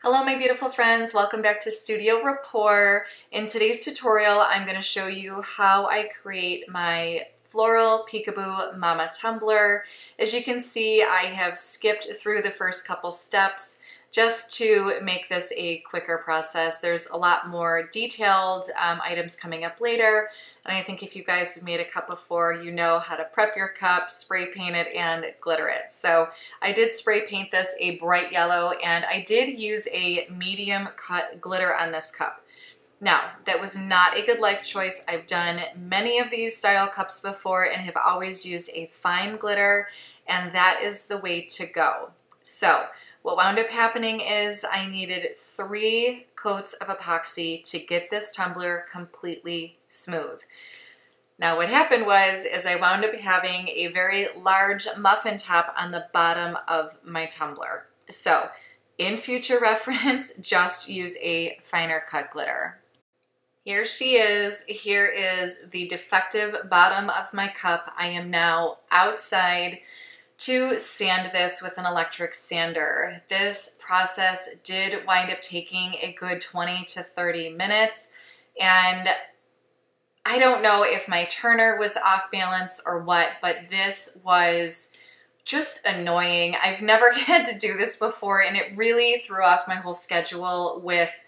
Hello my beautiful friends, welcome back to Studio Rapport. In today's tutorial I'm going to show you how I create my Floral Peekaboo Mama Tumbler. As you can see, I have skipped through the first couple steps just to make this a quicker process. There's a lot more detailed items coming up later, and I think if you guys have made a cup before, you know how to prep your cup, spray paint it, and glitter it. So I did spray paint this a bright yellow, and I did use a medium cut glitter on this cup. Now, that was not a good life choice. I've done many of these style cups before and have always used a fine glitter, and that is the way to go. So what wound up happening is I needed 3 coats of epoxy to get this tumbler completely smooth. Now what happened was I wound up having a very large muffin top on the bottom of my tumbler. So in future reference, just use a finer cut glitter. Here she is. Here is the defective bottom of my cup. I am now outside to sand this with an electric sander. This process did wind up taking a good 20 to 30 minutes, and I don't know if my turner was off balance or what, but this was just annoying. I've never had to do this before, and it really threw off my whole schedule with,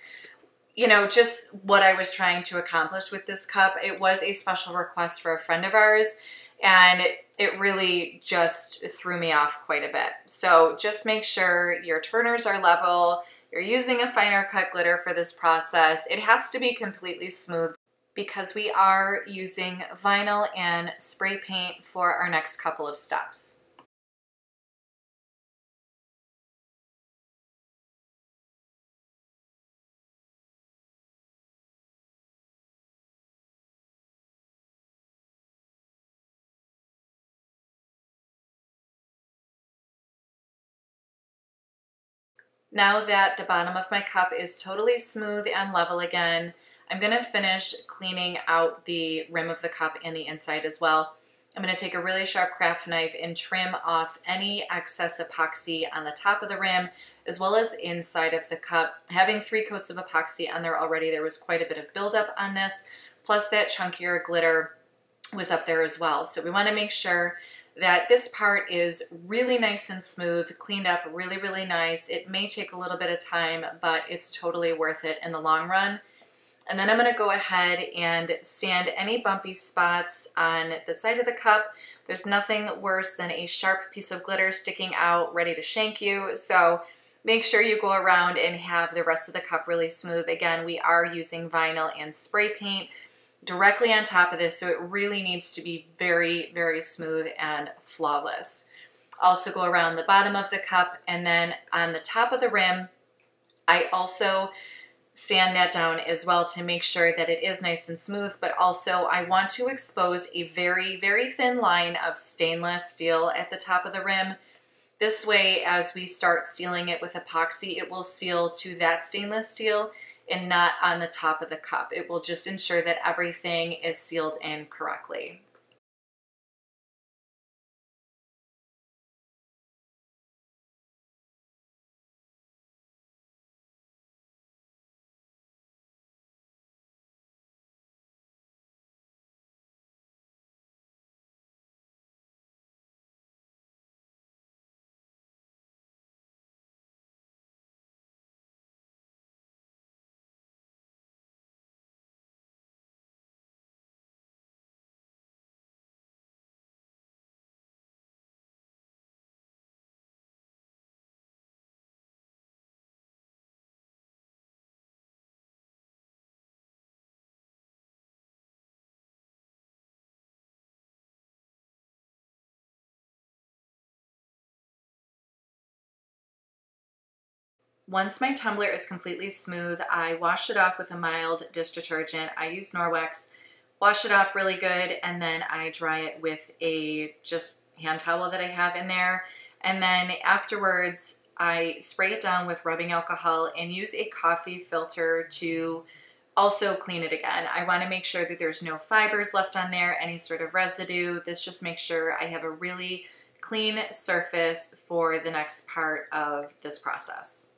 you know, just what I was trying to accomplish with this cup. It was a special request for a friend of ours, and it really just threw me off quite a bit. So just make sure your turners are level, you're using a finer cut glitter for this process. It has to be completely smooth because we are using vinyl and spray paint for our next couple of steps. Now that the bottom of my cup is totally smooth and level again, I'm going to finish cleaning out the rim of the cup and the inside as well. I'm going to take a really sharp craft knife and trim off any excess epoxy on the top of the rim as well as inside of the cup. Having 3 coats of epoxy on there already, there was quite a bit of buildup on this, plus that chunkier glitter was up there as well. So we want to make sure that this part is really nice and smooth, cleaned up really, really nice. It may take a little bit of time, but it's totally worth it in the long run. And then I'm going to go ahead and sand any bumpy spots on the side of the cup. There's nothing worse than a sharp piece of glitter sticking out ready to shank you. So make sure you go around and have the rest of the cup really smooth. Again, we are using vinyl and spray paint directly on top of this, so it really needs to be very, very smooth and flawless. Also go around the bottom of the cup, and then on the top of the rim, I also sand that down as well to make sure that it is nice and smooth, but also I want to expose a very, very thin line of stainless steel at the top of the rim. This way, as we start sealing it with epoxy, it will seal to that stainless steel and not on the top of the cup. It will just ensure that everything is sealed in correctly. Once my tumbler is completely smooth, I wash it off with a mild dish detergent. I use Norwex. Wash it off really good, and then I dry it with a just hand towel that I have in there. And then afterwards, I spray it down with rubbing alcohol and use a coffee filter to also clean it again. I want to make sure that there's no fibers left on there, any sort of residue. This just makes sure I have a really clean surface for the next part of this process.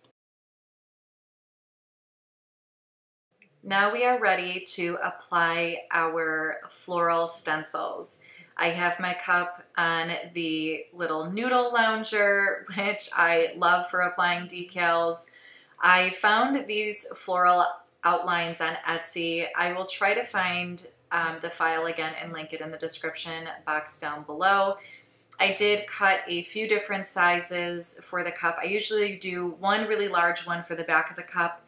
Now we are ready to apply our floral stencils. I have my cup on the little noodle lounger, which I love for applying decals. I found these floral outlines on Etsy. I will try to find the file again and link it in the description box down below. I did cut a few different sizes for the cup. I usually do one really large one for the back of the cup,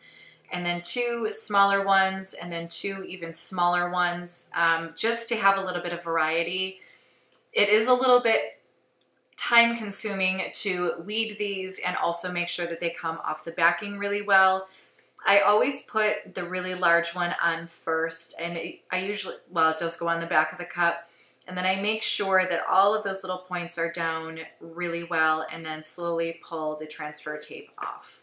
and then two smaller ones, and then two even smaller ones, just to have a little bit of variety. It is a little bit time consuming to weed these and also make sure that they come off the backing really well. I always put the really large one on first, and I usually, well, it does go on the back of the cup, and then I make sure that all of those little points are down really well, and then slowly pull the transfer tape off.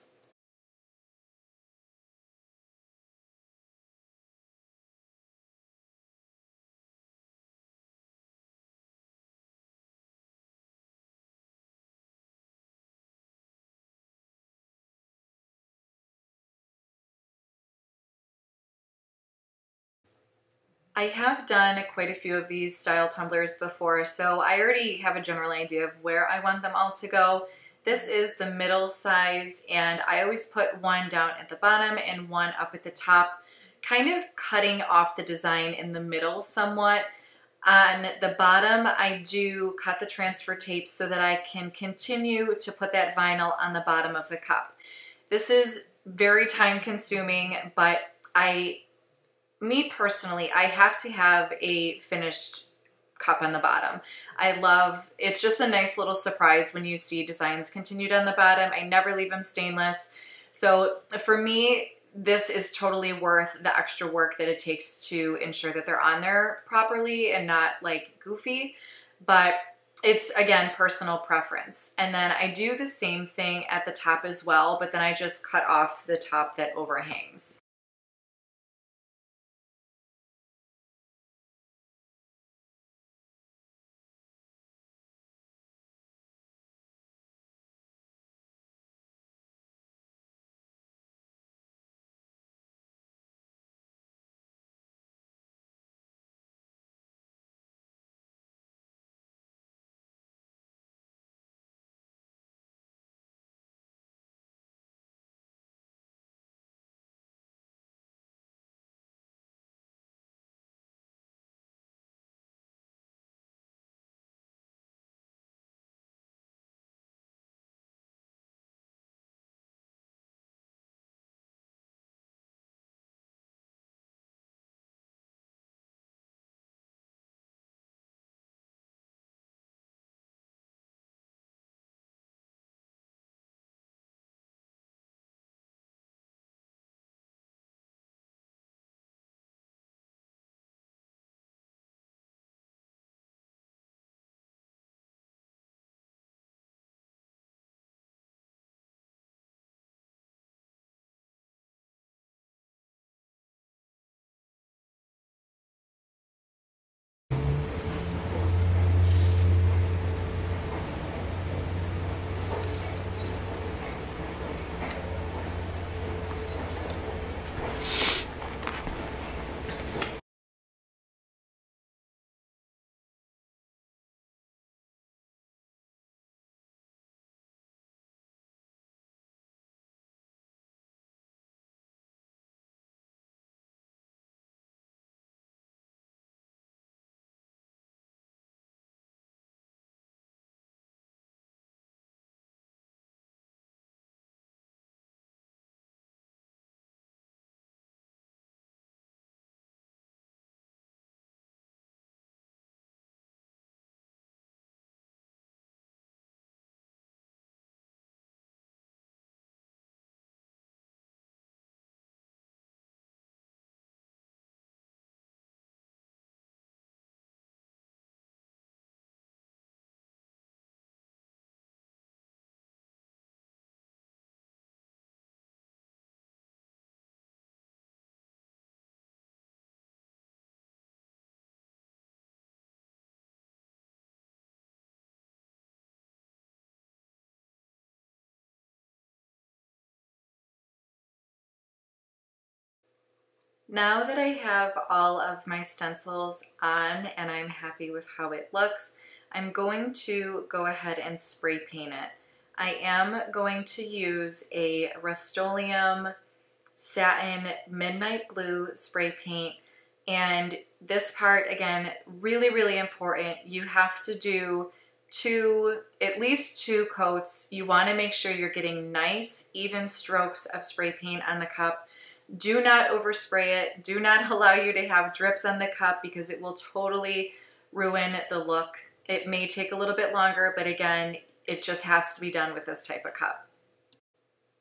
I have done quite a few of these style tumblers before, so I already have a general idea of where I want them all to go. This is the middle size, and I always put one down at the bottom and one up at the top, kind of cutting off the design in the middle somewhat. On the bottom, I do cut the transfer tape so that I can continue to put that vinyl on the bottom of the cup. This is very time consuming, but me personally, I have to have a finished cup on the bottom. It's just a nice little surprise when you see designs continued on the bottom. I never leave them stainless. So for me, this is totally worth the extra work that it takes to ensure that they're on there properly and not like goofy. But it's, again, personal preference. And then I do the same thing at the top as well, but then I just cut off the top that overhangs. Now that I have all of my stencils on and I'm happy with how it looks, I'm going to go ahead and spray paint it. I am going to use a Rust-Oleum Satin Midnight Blue spray paint, and this part, again, really important. You have to do at least two coats. You want to make sure you're getting nice even strokes of spray paint on the cup. Do not overspray it. Do not allow you to have drips on the cup because it will totally ruin the look. It may take a little bit longer, but again, it just has to be done with this type of cup.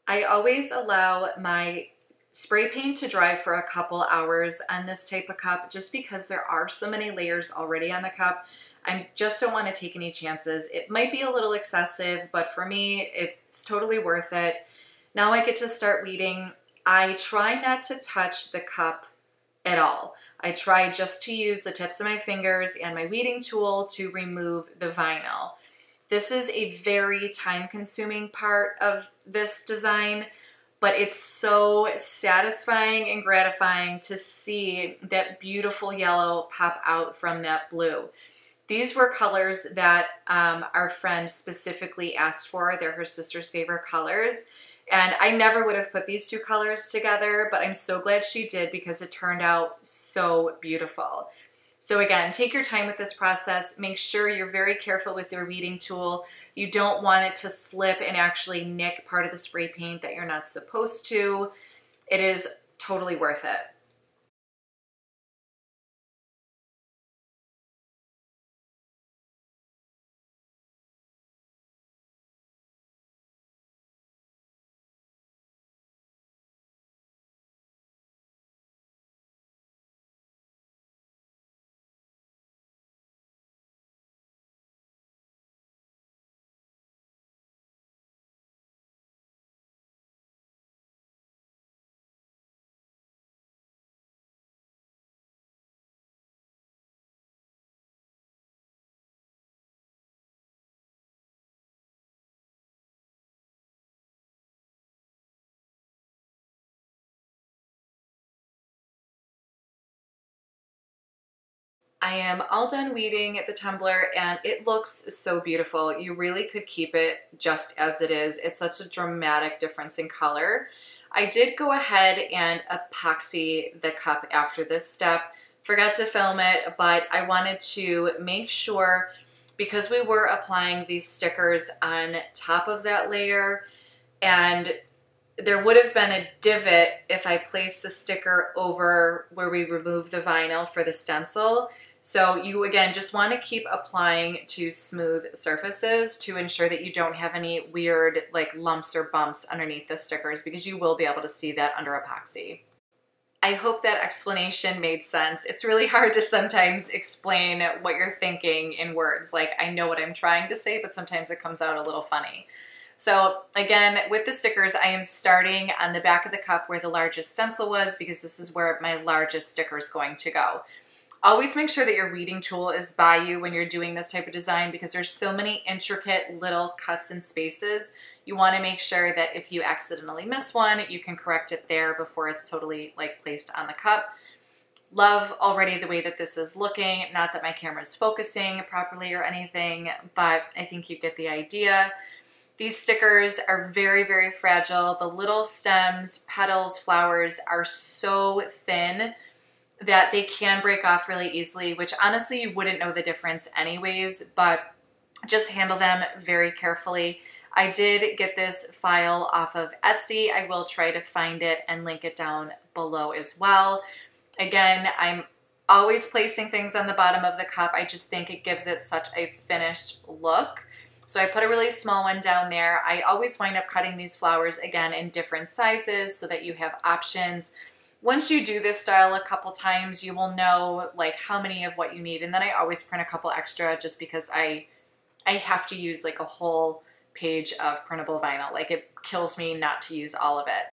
I always allow my spray paint to dry for a couple hours on this type of cup just because there are so many layers already on the cup. I just don't want to take any chances. It might be a little excessive, but for me, it's totally worth it. Now I get to start weeding. I try not to touch the cup at all. I try just to use the tips of my fingers and my weeding tool to remove the vinyl. This is a very time-consuming part of this design, but it's so satisfying and gratifying to see that beautiful yellow pop out from that blue. These were colors that our friend specifically asked for. They're her sister's favorite colors. And I never would have put these two colors together, but I'm so glad she did because it turned out so beautiful. So again, take your time with this process. Make sure you're very careful with your weeding tool. You don't want it to slip and actually nick part of the spray paint that you're not supposed to. It is totally worth it. I am all done weeding the tumbler and it looks so beautiful. You really could keep it just as it is. It's such a dramatic difference in color. I did go ahead and epoxy the cup after this step. Forgot to film it, but I wanted to make sure, because we were applying these stickers on top of that layer, and there would have been a divot if I placed the sticker over where we remove the vinyl for the stencil. So you, again, just want to keep applying to smooth surfaces to ensure that you don't have any weird like lumps or bumps underneath the stickers, because you will be able to see that under epoxy. I hope that explanation made sense. It's really hard to sometimes explain what you're thinking in words. Like, I know what I'm trying to say, but sometimes it comes out a little funny. So again, with the stickers, I am starting on the back of the cup where the largest stencil was, because this is where my largest sticker is going to go. Always make sure that your weeding tool is by you when you're doing this type of design, because there's so many intricate little cuts and spaces. You want to make sure that if you accidentally miss one, you can correct it there before it's totally like placed on the cup. Love already the way that this is looking. Not that my camera is focusing properly or anything, but I think you get the idea. These stickers are very fragile. The little stems, petals, flowers are so thin that they can break off really easily, which honestly you wouldn't know the difference anyways, but just handle them very carefully. I did get this file off of Etsy. I will try to find it and link it down below as well. Again, I'm always placing things on the bottom of the cup. I just think it gives it such a finished look. So I put a really small one down there. I always wind up cutting these flowers again in different sizes so that you have options. Once you do this style a couple times, you will know like how many of what you need. And then I always print a couple extra just because I have to use like a whole page of printable vinyl. Like, it kills me not to use all of it.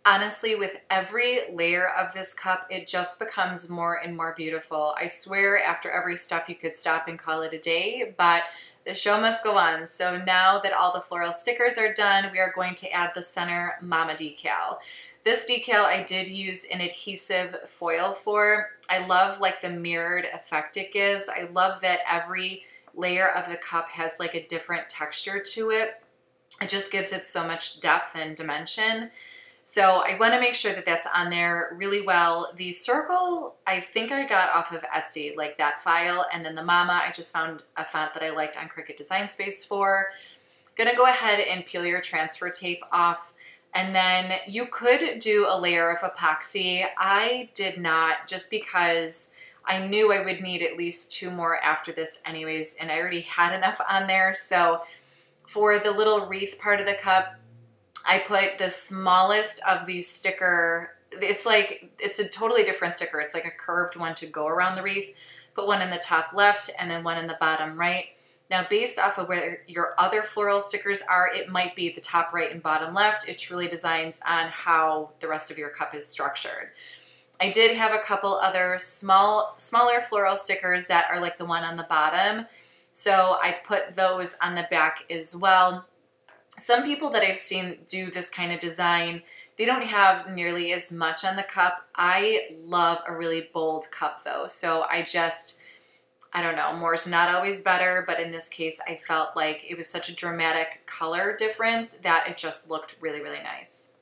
Honestly, with every layer of this cup, it just becomes more and more beautiful. I swear after every step you could stop and call it a day, but the show must go on. So now that all the floral stickers are done, we are going to add the center mama decal. This decal I did use an adhesive foil for. I love like the mirrored effect it gives. I love that every layer of the cup has like a different texture to it. It just gives it so much depth and dimension. So I want to make sure that that's on there really well. The circle, I think I got off of Etsy, like that file. And then the mama, I just found a font that I liked on Cricut Design Space for. Gonna go ahead and peel your transfer tape off. And then you could do a layer of epoxy. I did not, just because I knew I would need at least 2 more after this anyways, and I already had enough on there. So for the little wreath part of the cup, I put the smallest of these sticker. It's a totally different sticker. It's like a curved one to go around the wreath. Put one in the top left and then one in the bottom right. Now, based off of where your other floral stickers are, it might be the top right and bottom left. It truly designs on how the rest of your cup is structured. I did have a couple other smaller floral stickers that are like the one on the bottom. So I put those on the back as well. Some people that I've seen do this kind of design, they don't have nearly as much on the cup. I love a really bold cup though. So I don't know, more is not always better, but in this case, I felt like it was such a dramatic color difference that it just looked really, really nice.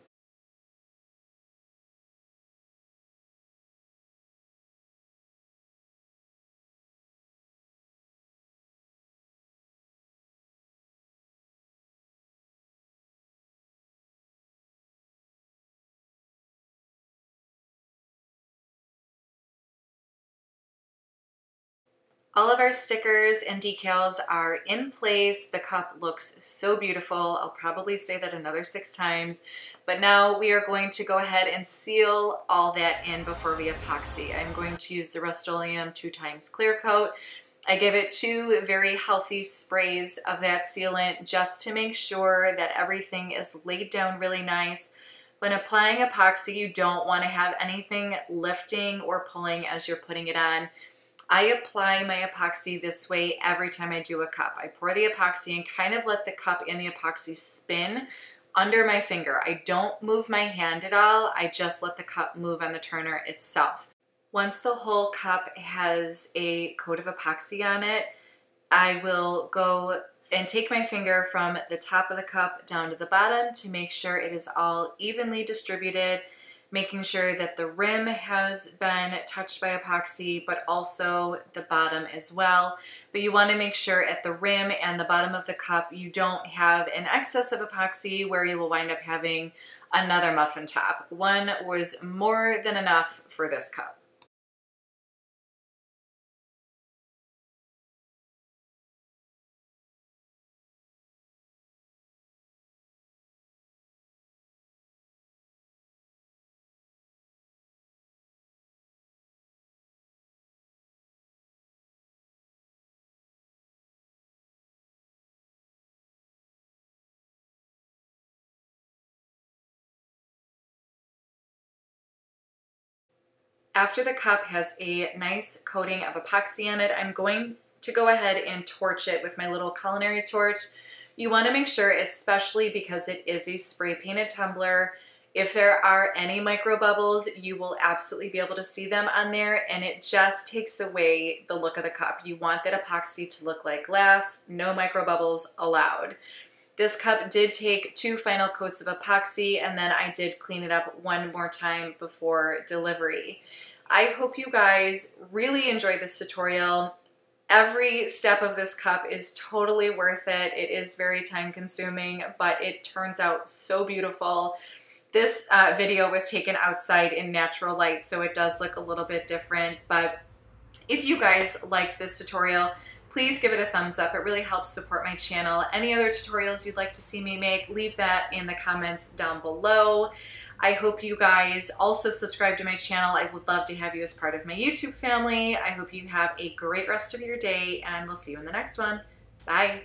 All of our stickers and decals are in place. The cup looks so beautiful. I'll probably say that another 6 times, but now we are going to go ahead and seal all that in before we epoxy. I'm going to use the Rust-Oleum 2x clear coat. I give it 2 very healthy sprays of that sealant just to make sure that everything is laid down really nice. When applying epoxy, you don't want to have anything lifting or pulling as you're putting it on. I apply my epoxy this way every time I do a cup. I pour the epoxy and kind of let the cup and the epoxy spin under my finger. I don't move my hand at all. I just let the cup move on the turner itself. Once the whole cup has a coat of epoxy on it, I will go and take my finger from the top of the cup down to the bottom to make sure it is all evenly distributed, making sure that the rim has been touched by epoxy, but also the bottom as well. But you want to make sure at the rim and the bottom of the cup, you don't have an excess of epoxy where you will wind up having another muffin top. One was more than enough for this cup. After the cup has a nice coating of epoxy on it, I'm going to go ahead and torch it with my little culinary torch. You want to make sure, especially because it is a spray painted tumbler, if there are any micro bubbles, you will absolutely be able to see them on there, and it just takes away the look of the cup. You want that epoxy to look like glass, no micro bubbles allowed. This cup did take 2 final coats of epoxy, and then I did clean it up 1 more time before delivery. I hope you guys really enjoyed this tutorial. Every step of this cup is totally worth it. It is very time consuming, but it turns out so beautiful. This video was taken outside in natural light, so it does look a little bit different, but if you guys liked this tutorial, please give it a thumbs up. It really helps support my channel. Any other tutorials you'd like to see me make, leave that in the comments down below. I hope you guys also subscribe to my channel. I would love to have you as part of my YouTube family. I hope you have a great rest of your day, and we'll see you in the next one. Bye.